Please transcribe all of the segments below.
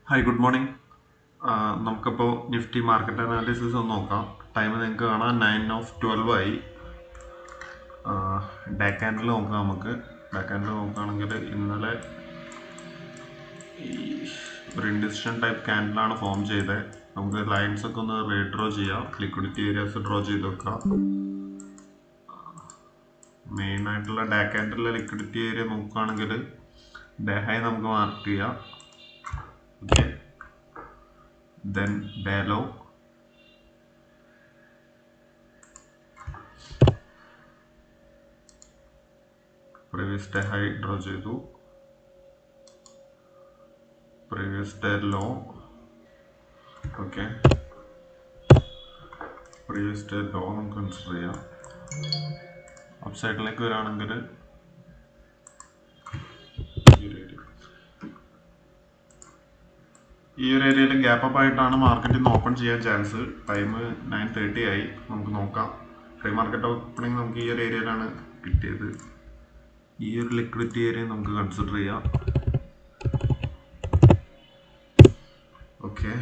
Hi good morning. നമുക്കിപ്പോൾ Nifty market analysis ഒന്ന് നോക്കാം. ടൈം നിങ്ങൾക്ക് കാണാം 9:12 ആയി. ഡേ ക്യാൻഡിൽ നോക്കാം. നമുക്ക് ഡേ ക്യാൻഡിൽ നോക്കുകയാണെങ്കിൽ ഇന്നലെ ഈ ഒരു ഇൻഡിസിഷൻ ടൈപ്പ് ക്യാൻഡിലാണ് ഫോം ചെയ്തത്. നമുക്ക് ലൈൻസ് ഒക്കെ ഒന്ന് റീഡ്രോ ചെയ്യാം. ലിക്വിഡിറ്റി ഏരിയാസ് ഡ്രോ ചെയ്ത് വെക്കാം. മെയിൻ ആയിട്ടുള്ള ഡേ ക്യാൻഡിലെ ലിക്വിഡിറ്റി ഏരിയ നോക്കുകയാണെങ്കിൽ ഡേ ഹൈ നമുക്ക് മാർക്ക് ചെയ്യാം. Okay, then day low, previous day high draw ചെയ്തു, previous day low. Okay, previous day low നമുക്ക് കൺസിഡർ ചെയ്യാം. അപ്പ് സൈഡിലേക്ക് വരികയാണെങ്കിൽ ഈ ഒരു ഏരിയയിൽ ഗ്യാപ്പ് അപ്പ് ആയിട്ടാണ് മാർക്കറ്റിൽ നിന്ന് ഓപ്പൺ ചെയ്യാൻ ചാൻസ്. ടൈം 9:30 ആയി. നമുക്ക് നോക്കാം. ഫ്രീ മാർക്കറ്റ് ഓപ്പണിംഗ് നമുക്ക് ഈ ഒരു ഏരിയയിലാണ് കിട്ടിയത്. ഈ ഒരു ലിക്വിഡിറ്റി ഏരിയ നമുക്ക് കൺസിഡർ ചെയ്യാം. ഓക്കെ,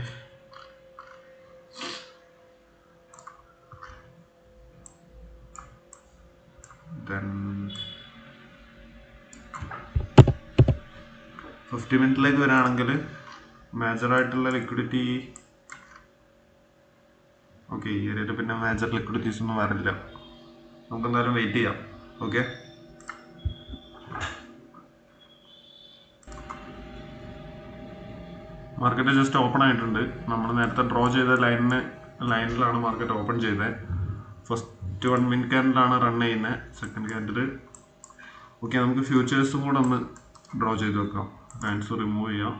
ദെൻ 50 മിനിറ്റിലേക്ക് വരികയാണെങ്കിൽ മേജറായിട്ടുള്ള ലിക്വിഡിറ്റി, ഓക്കെ, ഈ ഏരിയയിൽ പിന്നെ മേജർ ലിക്വിഡിറ്റീസ് ഒന്നും വരില്ല. നമുക്ക് എന്തായാലും വെയിറ്റ് ചെയ്യാം. ഓക്കെ, മാർക്കറ്റ് ജസ്റ്റ് ഓപ്പൺ ആയിട്ടുണ്ട്. നമ്മൾ നേരത്തെ ഡ്രോ ചെയ്ത ലൈനിലാണ് മാർക്കറ്റ് ഓപ്പൺ ചെയ്തത്. ഫസ്റ്റ് 1 മിനിറ്റ് ക്യാൻഡിലാണ് റൺ ചെയ്യുന്നത്. Second candle okay. നമുക്ക് ഫ്യൂച്ചേഴ്സും കൂടെ ഒന്ന് ഡ്രോ ചെയ്ത് വെക്കാം. ലൈൻസ് റിമൂവ് ചെയ്യാം.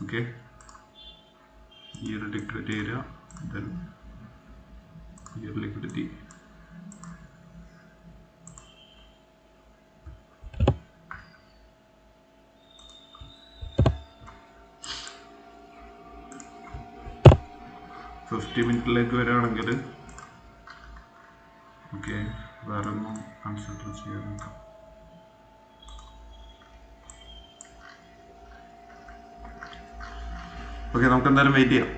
ഓക്കെ, ഈ ഒരു ലിക്വിഡിറ്റി ഏരിയ, ദെൻ ഈ ഒരു ലിക്വിഡിറ്റി. ഫിഫ്റ്റി മിനിറ്റിലേക്ക് വരികയാണെങ്കിൽ ഓക്കെ, വേറെ ഒന്നും കൺസിഡർ ചെയ്യാൻ നോക്കാം. ഓക്കെ, നമുക്ക് എന്തായാലും വെയിറ്റ് ചെയ്യാം.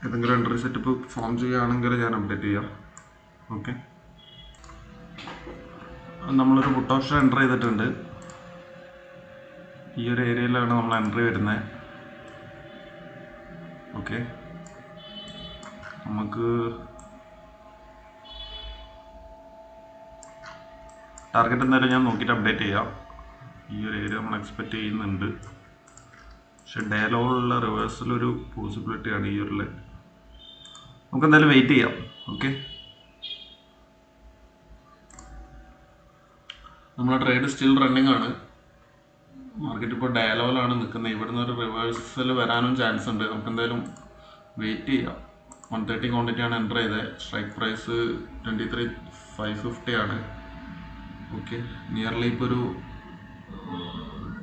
ഏതെങ്കിലും എൻട്രി സെറ്റപ്പ് ഫോം ചെയ്യുകയാണെങ്കിൽ ഞാൻ അപ്ഡേറ്റ് ചെയ്യാം. ഓക്കെ, നമ്മളൊരു പുട്ട് ഓപ്ഷൻ എൻ്റർ ചെയ്തിട്ടുണ്ട്. ഈ ഒരു ഏരിയയിലാണ് നമ്മൾ എൻട്രി വരുന്നത്. ഓക്കെ, നമുക്ക് ടാർഗറ്റ് എന്തായാലും ഞാൻ നോക്കിയിട്ട് അപ്ഡേറ്റ് ചെയ്യാം. ഈ ഒരു ഏരിയ നമ്മൾ എക്സ്പെക്റ്റ് ചെയ്യുന്നുണ്ട്. പക്ഷെ ഡേ ലോയിലുള്ള റിവേഴ്സലൊരു പോസിബിലിറ്റിയാണ് ഈ ഒരു ലൈൻ. നമുക്ക് എന്തായാലും വെയിറ്റ് ചെയ്യാം. ഓക്കെ, നമ്മുടെ ട്രേഡ് സ്റ്റിൽ റണ്ണിങ് ആണ്. മാർക്കറ്റ് ഇപ്പോൾ ഡേ ലോയിലാണ് നിൽക്കുന്നത്. ഇവിടുന്ന് ഒരു റിവേഴ്സൽ വരാനും ചാൻസ് ഉണ്ട്. നമുക്ക് എന്തായാലും വെയിറ്റ് ചെയ്യാം. 130 ക്വാണ്ടിറ്റിയാണ് എൻ്റർ ചെയ്തത്. സ്ട്രൈക്ക് പ്രൈസ് 23,550 ആണ്. ഓക്കെ, നിയർലി ഇപ്പോൾ ഒരു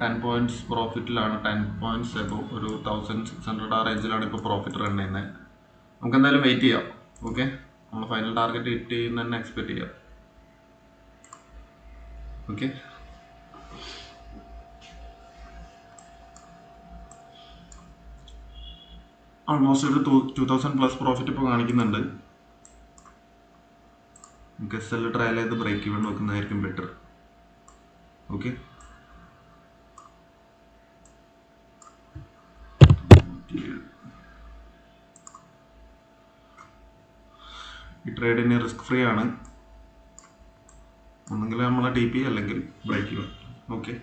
10 പോയിൻറ്റ്സ് പ്രോഫിറ്റിലാണ്. 10 പോയിൻറ്റ്സ് എബോവ് ഒരു 1600 ആ റേഞ്ചിലാണ് ഇപ്പോൾ പ്രോഫിറ്റ് റൺ ചെയ്യുന്നത്. നമുക്ക് എന്തായാലും വെയിറ്റ് ചെയ്യാം. ഓക്കെ, നമ്മൾ ഫൈനൽ ടാർഗറ്റ് ഹിറ്റ് ചെയ്യുന്ന തന്നെ എക്സ്പെക്റ്റ് ചെയ്യാം. ഓക്കെ, ഓൾമോസ്റ്റ് ഒരു 2000+ പ്രോഫിറ്റ് ഇപ്പോൾ കാണിക്കുന്നുണ്ട്. നമുക്ക് SL ട്രയൽ ചെയ്ത് ബ്രേക്ക് ഇവൻ നോക്കുന്നതായിരിക്കും ബെറ്റർ. ഓക്കെ, ഈ ട്രേഡിന് റിസ്ക് ഫ്രീ ആണ്. ഒന്നെങ്കിൽ നമ്മളെ TP അല്ലെങ്കിൽ break even. Okay,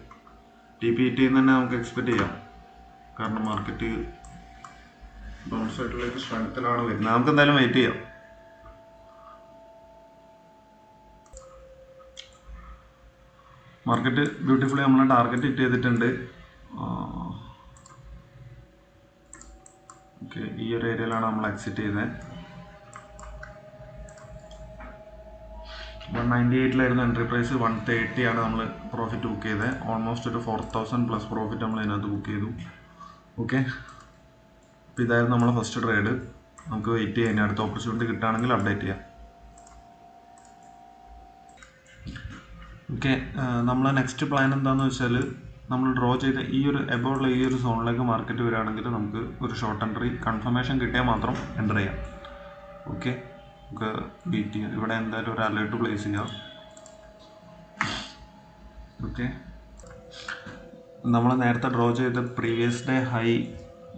TP hit ചെയ്യുന്ന തന്നെ നമുക്ക് എക്സ്പെക്റ്റ് ചെയ്യാം. കാരണം മാർക്കറ്റ് ഡൗൺ സൈഡിലേക്ക് സ്ട്രെങ്ത്തിലാണ് വരുന്നത്. നമുക്ക് എന്തായാലും വെയിറ്റ് ചെയ്യാം. മാർക്കറ്റ് ബ്യൂട്ടിഫുള്ളി നമ്മൾ ടാർഗറ്റ് ഹിറ്റ് ചെയ്തിട്ടുണ്ട്. ഓക്കെ, ഈ ഒരു ഏരിയയിലാണ് നമ്മൾ എക്സിറ്റ് ചെയ്തത്. 198 എൻട്രി പ്രൈസ്. 130 ആണ് നമ്മൾ പ്രോഫിറ്റ് ബുക്ക് ചെയ്തത്. ഓൾമോസ്റ്റ് ഒരു 4000+ പ്രോഫിറ്റ് നമ്മൾ ഇതിനകത്ത് ബുക്ക് ചെയ്തു. ഓക്കെ, അപ്പോൾ ഇതായിരുന്നു നമ്മളെ ഫസ്റ്റ് ട്രേഡ്. നമുക്ക് വെയിറ്റ് ചെയ്യാം. അടുത്ത ഓപ്പർച്യൂണിറ്റി കിട്ടുകയാണെങ്കിൽ അപ്ഡേറ്റ് ചെയ്യാം. ഓക്കെ, നമ്മളെ നെക്സ്റ്റ് പ്ലാൻ എന്താണെന്ന് വെച്ചാൽ നമ്മൾ ഡ്രോ ചെയ്ത ഈ ഒരു എബോവുള്ള ഈ ഒരു സോണിലേക്ക് മാർക്കറ്റ് വരികയാണെങ്കിൽ നമുക്ക് ഒരു ഷോർട്ട് എൻട്രി കൺഫർമേഷൻ കിട്ടിയാൽ മാത്രം എൻ്റർ ചെയ്യാം. ഓക്കെ, നമുക്ക് വെയിറ്റ് ചെയ്യാം. ഇവിടെ എന്തായാലും ഒരു അലേർട്ട് പ്ലേസ് ചെയ്യാം. ഓക്കെ, നമ്മൾ നേരത്തെ ഡ്രോ ചെയ്ത പ്രീവിയസ് ഡേ ഹൈ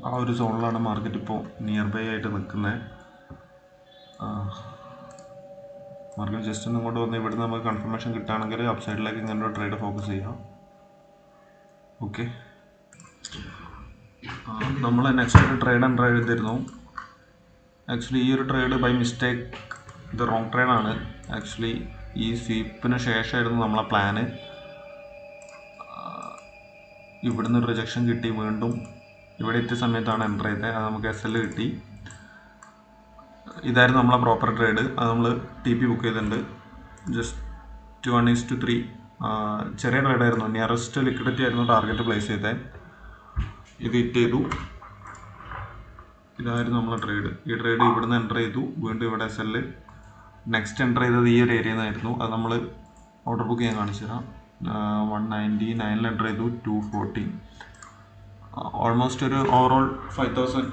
ആ ഒരു സോണിലാണ് മാർക്കറ്റ് ഇപ്പോൾ നിയർ ബൈ ആയിട്ട് നിൽക്കുന്നത്. മാർക്കറ്റ് ജസ്റ്റ് ഒന്ന് ഇങ്ങോട്ട് വന്ന് ഇവിടുന്ന് നമുക്ക് കൺഫർമേഷൻ കിട്ടുകയാണെങ്കിൽ അപ്പ് സൈഡിലേക്ക് ഇങ്ങനെ ഒരു ട്രേഡ് ഫോക്കസ് ചെയ്യാം. ഓക്കെ, നമ്മൾ നെക്സ്റ്റ് ഒരു ട്രേഡ് എൻ്റർ ചെയ്തിരുന്നു. ആക്ച്വലി ഈ ഒരു ട്രേഡ് ബൈ മിസ്റ്റേക്ക് ഇത് റോങ് ട്രേഡാണ്. ആക്ച്വലി ഈ സ്വീപ്പിന് ശേഷമായിരുന്നു നമ്മളെ പ്ലാന്. ഇവിടുന്ന് ഒരു റിജക്ഷൻ കിട്ടി, വീണ്ടും ഇവിടെ എത്തിയ സമയത്താണ് എൻ്റർ ചെയ്തത്. അത് നമുക്ക് SL കിട്ടി. ഇതായിരുന്നു നമ്മളെ പ്രോപ്പർ ട്രേഡ്. അത് നമ്മൾ TP ബുക്ക് ചെയ്തിട്ടുണ്ട്. ജസ്റ്റ് 1:3 ചെറിയ ട്രേഡായിരുന്നു. നിയറസ്റ്റ് ലിക്വിഡിറ്റി ആയിരുന്നു ടാർഗറ്റ് പ്ലേസ് ചെയ്തത്. ഇത് ഹിറ്റ് ചെയ്തു. ഇതായിരുന്നു നമ്മളെ ട്രേഡ്. ഈ ട്രേഡ് ഇവിടുന്ന് എൻ്റർ ചെയ്തു, വീണ്ടും ഇവിടെ SL. നെക്സ്റ്റ് എൻ്റർ ചെയ്തത് ഈ ഒരു ഏരിയയിൽ നിന്നായിരുന്നു. അത് നമ്മൾ ഓർഡർ ബുക്ക് ചെയ്യാൻ കാണിച്ചു തരാം. 199 എൻ്റർ ചെയ്തു, 240. ഓൾമോസ്റ്റ് ഒരു ഓവറോൾ 5000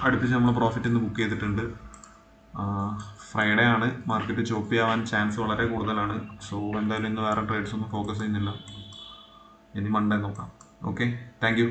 അടുപ്പിച്ച് നമ്മൾ പ്രോഫിറ്റ് ഇന്ന് ബുക്ക് ചെയ്തിട്ടുണ്ട്. ഫ്രൈഡേ ആണ്, മാർക്കറ്റ് ചോപ്പി ആവാൻ ചാൻസ് വളരെ കൂടുതലാണ്. സോ എന്തായാലും ഇന്ന് വേറെ ട്രേഡ്സ് ഒന്നും ഫോക്കസ് ചെയ്യുന്നില്ല. ഇനി മൺഡേ നോക്കാം. Okay, thank you.